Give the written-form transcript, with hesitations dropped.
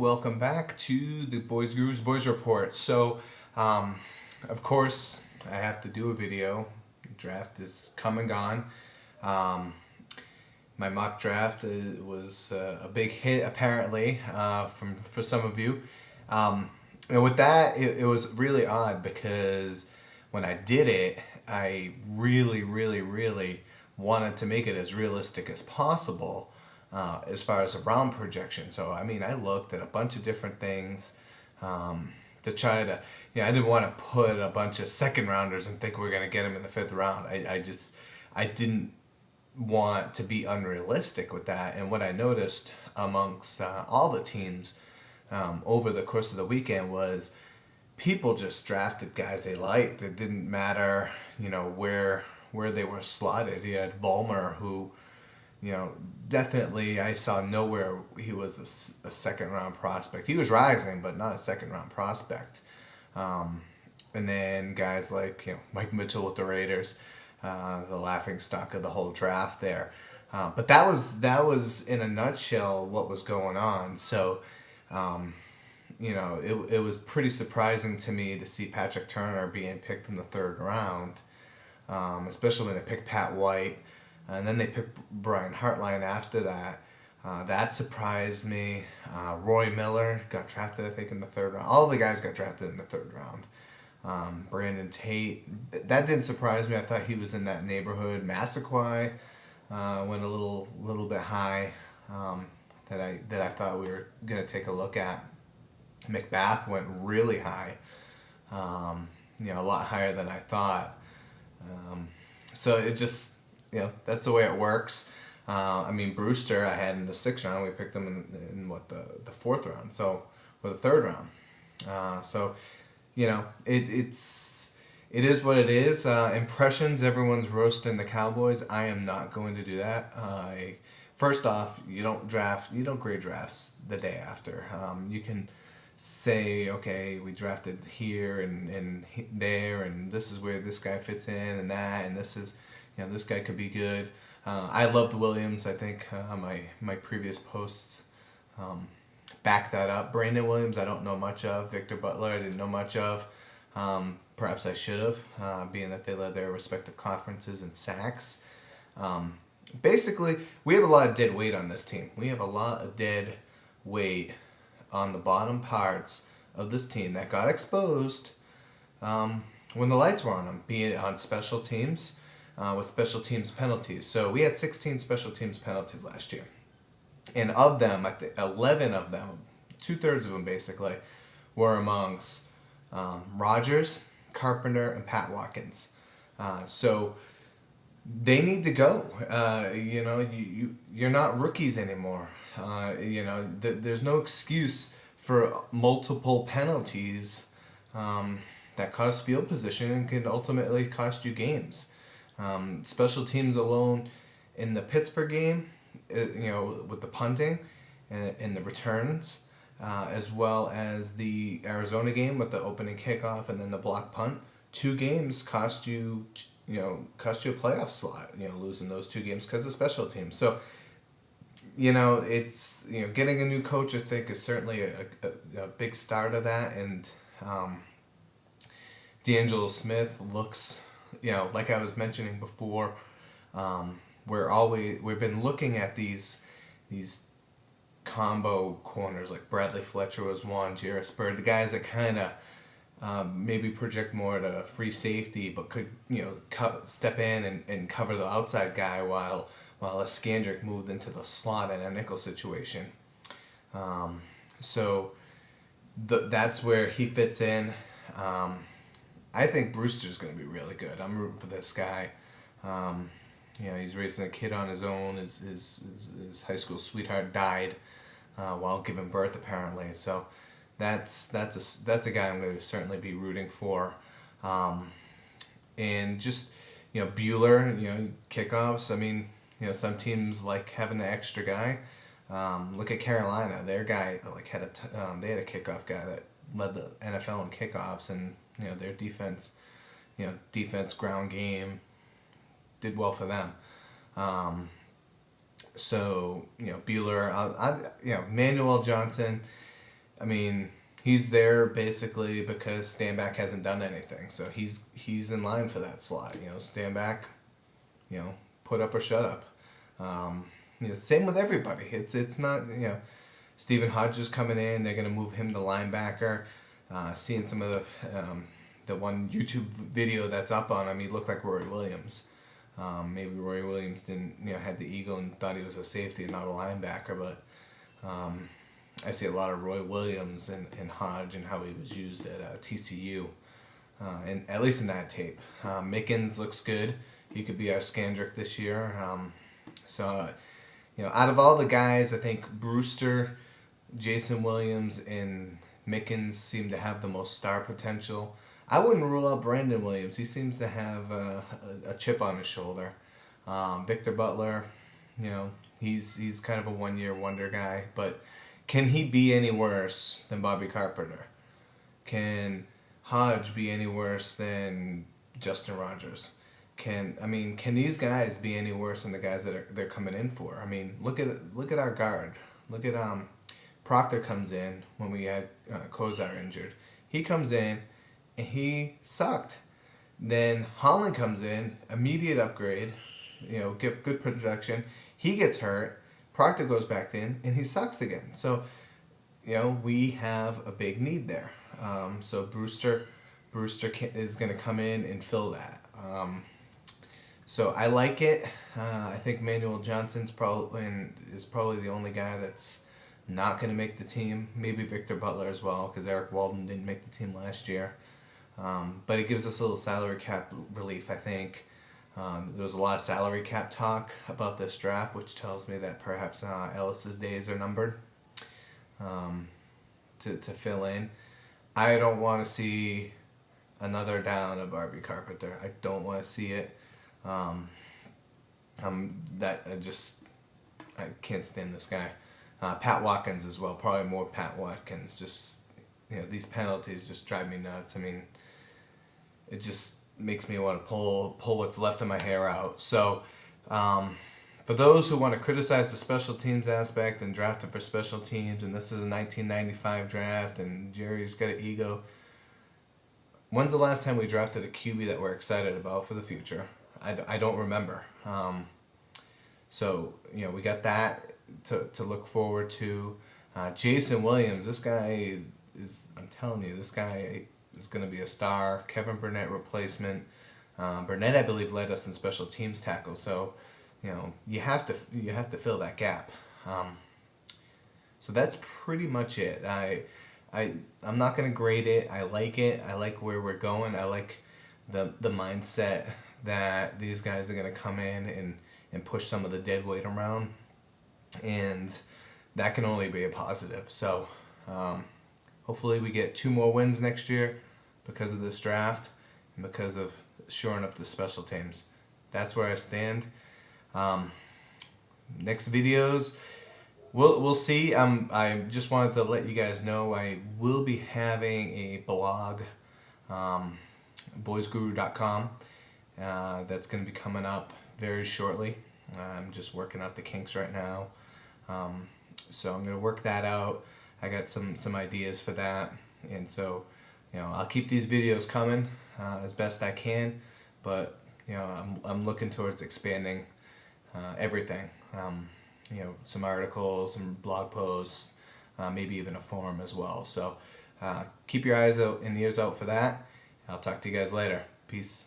welcome back to the Boys Gurus Boys Report. Of course, I have to do a video. The draft is come and gone. My mock draft was a big hit, apparently, for some of you. And with that, it was really odd because when I did it, I really wanted to make it as realistic as possible. As far as a round projection. So, I mean, I looked at a bunch of different things to try to, I didn't want to put a bunch of second rounders and think we're going to get them in the fifth round. I didn't want to be unrealistic with that. And what I noticed amongst all the teams over the course of the weekend was people just drafted guys they liked. It didn't matter, where they were slotted. You had Bulmer, who, definitely I saw nowhere he was a second round prospect. He was rising, but not a second round prospect. And then guys like Mike Mitchell with the Raiders, the laughing stock of the whole draft there. But that was in a nutshell what was going on. So, it was pretty surprising to me to see Patrick Turner being picked in the third round, especially when they picked Pat White. And then they picked Brian Hartline after that. That surprised me. Roy Miller got drafted, I think, in the third round. All the guys got drafted in the third round. Brandon Tate, that didn't surprise me. I thought he was in that neighborhood. Massaquoi went a little bit high that I thought we were gonna take a look at. McBath went really high, a lot higher than I thought. So it just. That's the way it works. Brewster, I had in the sixth round. We picked him in the fourth round, or the third round. It is what it is. Impressions, everyone's roasting the Cowboys. I am not going to do that. First off, you don't grade drafts the day after. You can say, okay, we drafted here and there, and this is where this guy fits in, and that, and this is. This guy could be good. I loved Williams. I think my previous posts back that up. Brandon Williams, I don't know much of. Victor Butler, I didn't know much of. Perhaps I should have, being that they led their respective conferences in sacks. Basically, we have a lot of dead weight on this team. We have a lot of dead weight on the bottom parts of this team that got exposed when the lights were on them, be it on special teams, with special teams penalties. So we had 16 special teams penalties last year. And of them, I think 11 of them, 2/3 of them basically, were amongst Rodgers, Carpenter, and Pat Watkins. So they need to go. You're not rookies anymore. There's no excuse for multiple penalties that cost field position and can ultimately cost you games. Special teams alone in the Pittsburgh game, with the punting and the returns, as well as the Arizona game with the opening kickoff and then the block punt. 2 games cost you a playoff slot, losing those 2 games because of special teams. So, it's, getting a new coach, I think, is certainly a big start of that. And D'Angelo Smith looks... like I was mentioning before, we've been looking at these combo corners, like Bradley Fletcher was one, Jarris Bird, the guys that kind of maybe project more to free safety, but could step in and cover the outside guy while Skandrick moved into the slot in a nickel situation. That's where he fits in. I think Brewster's going to be really good. I'm rooting for this guy. He's raising a kid on his own. His high school sweetheart died while giving birth, apparently. So that's a guy I'm going to certainly be rooting for. And just Bueller, kickoffs. Some teams like having an extra guy. Look at Carolina. Their guy they had a kickoff guy that led the NFL in kickoffs, and their defense, ground game, did well for them. Bueller, Manuel Johnson, I mean, he's there basically because Stanback hasn't done anything. So he's in line for that slot. Stanback, put up or shut up. Same with everybody. It's not Stephen Hodges coming in. They're gonna move him to linebacker. Seeing some of the one YouTube video that's up on him, he looked like Roy Williams. Maybe Roy Williams didn't had the ego and thought he was a safety and not a linebacker, but I see a lot of Roy Williams and Hodge and how he was used at TCU, and at least in that tape. Mickens looks good. He could be our Scandrick this year. Out of all the guys, I think Brewster, Jason Williams, and Mickens seem to have the most star potential. I wouldn't rule out Brandon Williams. He seems to have a chip on his shoulder. Victor Butler, he's kind of a one-year wonder guy, but can he be any worse than Bobby Carpenter? Can Hodge be any worse than Justin Rogers? Can these guys be any worse than the guys that they're coming in for? I mean, look at our guard. Look at Proctor comes in when we had Kozar injured. He comes in and he sucked. Then Holland comes in, immediate upgrade, get good production. He gets hurt. Proctor goes back in and he sucks again. So, we have a big need there. So Brewster is going to come in and fill that. So I like it. I think Manuel Johnson's probably the only guy that's not going to make the team. Maybe Victor Butler as well, because Eric Walden didn't make the team last year. But it gives us a little salary cap relief, I think. There was a lot of salary cap talk about this draft, which tells me that perhaps Ellis's days are numbered to fill in. I don't want to see another down of Barbie Carpenter. I don't want to see it. I can't stand this guy. Pat Watkins as well. Probably more Pat Watkins. Just these penalties just drive me nuts. I mean, it just makes me want to pull what's left of my hair out. So, for those who want to criticize the special teams aspect and drafting for special teams, and this is a 1995 draft, and Jerry's got an ego. When's the last time we drafted a QB that we're excited about for the future? I don't remember. So we got that to look forward to. Jason Williams, this guy is I'm telling you, this guy is going to be a star. Kevin Burnett replacement. Burnett, I believe, led us in special teams tackle. So, you have to fill that gap. So that's pretty much it. I'm not going to grade it. I like it. I like where we're going. I like the mindset that these guys are going to come in and push some of the dead weight around. And that can only be a positive. So, hopefully we get 2 more wins next year because of this draft and because of shoring up the special teams. That's where I stand. Next videos, we'll see. I just wanted to let you guys know I will be having a blog, boysguru.com. That's going to be coming up very shortly. I'm just working out the kinks right now. So I'm going to work that out. I got some ideas for that, and so I'll keep these videos coming as best I can, but I'm looking towards expanding everything. Some articles, some blog posts, maybe even a forum as well. So keep your eyes out and ears out for that. I'll talk to you guys later. Peace.